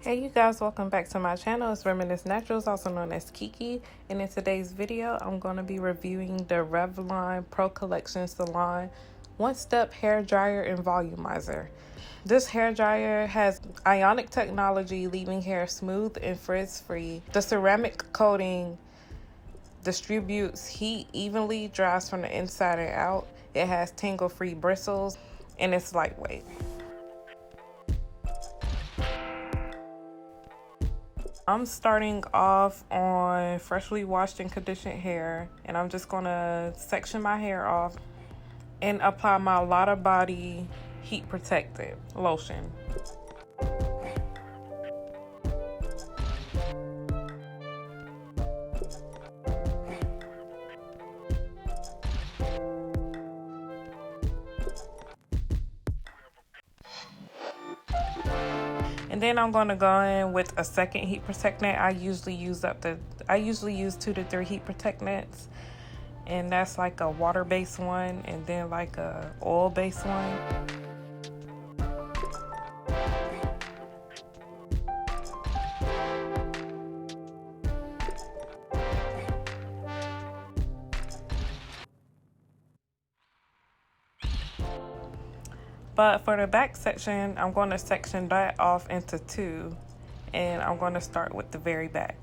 Hey you guys, welcome back to my channel. It's Reminisce Naturals, also known as Kiki, and in today's video I'm going to be reviewing the Revlon Pro Collection Salon One Step Hair Dryer and Volumizer. This hair dryer has ionic technology, leaving hair smooth and frizz-free. The ceramic coating distributes heat evenly, dries from the inside and out. It has tangle-free bristles, and it's lightweight. I'm starting off on freshly washed and conditioned hair, and I'm just gonna section my hair off and apply my Lotta Body Heat Protectant Lotion. And then I'm gonna go in with a second heat protectant. I usually use 2 to 3 heat protectants, and that's like a water-based one and then like a oil-based one. But for the back section, I'm going to section that off into 2, and I'm going to start with the very back.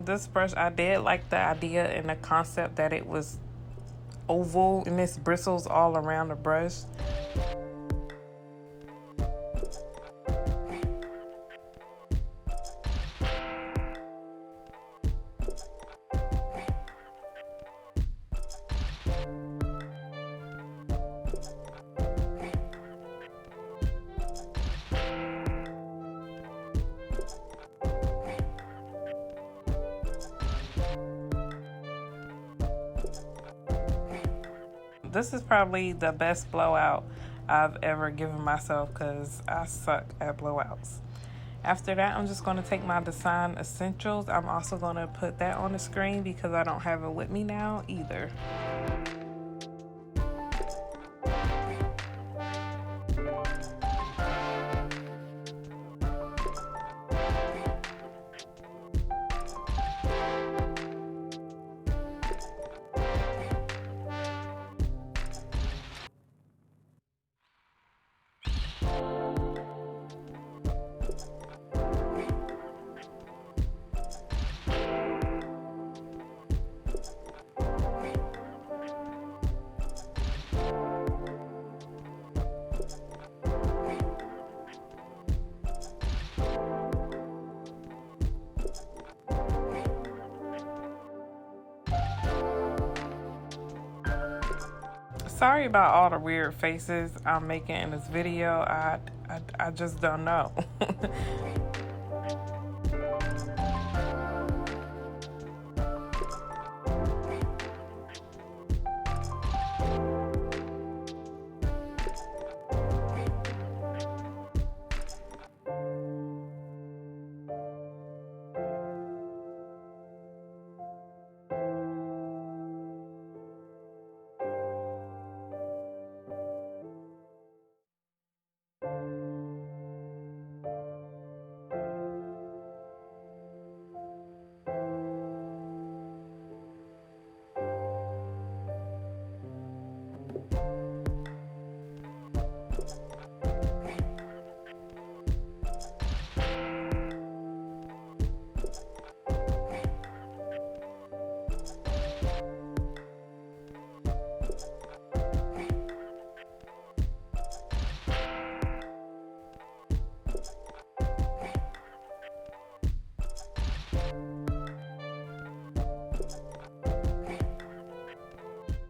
This brush, I did like the idea and the concept that it was oval and its bristles all around the brush. This is probably the best blowout I've ever given myself because I suck at blowouts. After that, I'm just going to take my Design Essentials. I'm also going to put that on the screen because I don't have it with me now either. Sorry about all the weird faces I'm making in this video. I just don't know.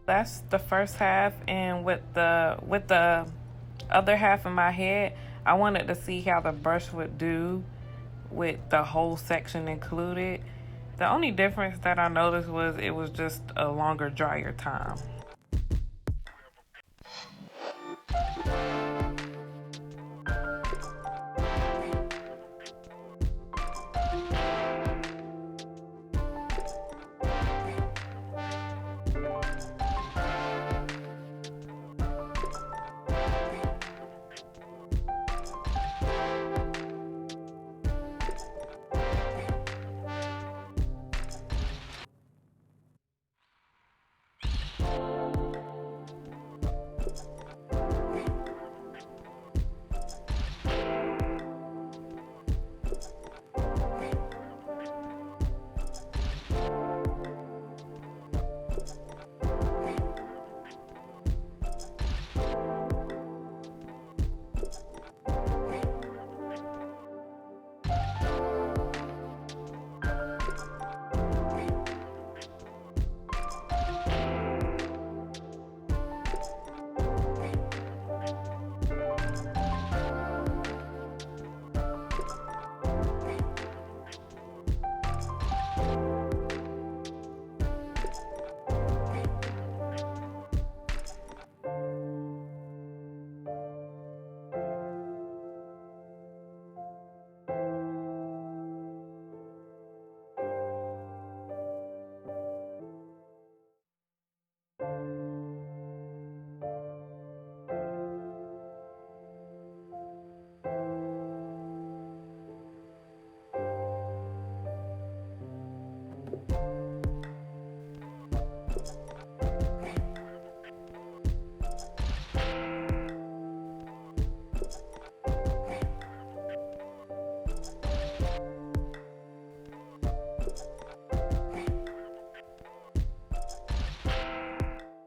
That's the first half, and with the other half of my head, I wanted to see how the brush would do with the whole section included. The only difference that I noticed was it was just a longer dryer time.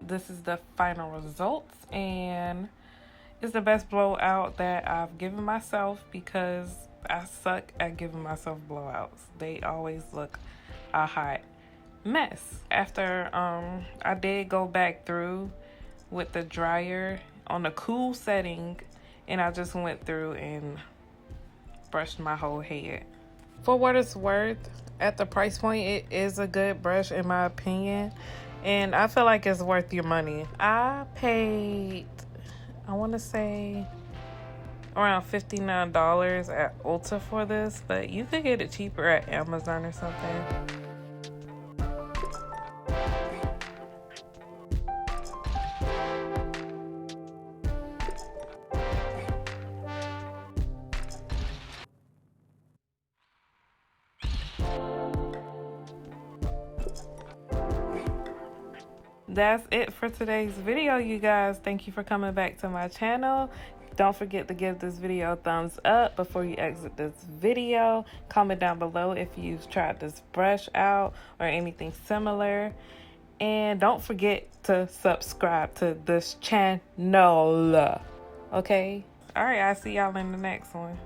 This is the final results, and it's the best blowout that I've given myself because I suck at giving myself blowouts. They always look a hot mess. After I did go back through with the dryer on a cool setting, and I just went through and brushed my whole head. For what it's worth, at the price point, it is a good brush in my opinion, and I feel like it's worth your money. I paid, I want to say, around $59 at Ulta for this, but you could get it cheaper at Amazon or something. That's it for today's video, you guys. Thank you for coming back to my channel. Don't forget to give this video a thumbs up before you exit this video. Comment down below if you've tried this brush out or anything similar. And don't forget to subscribe to this channel. Okay? All right, I'll see y'all in the next one.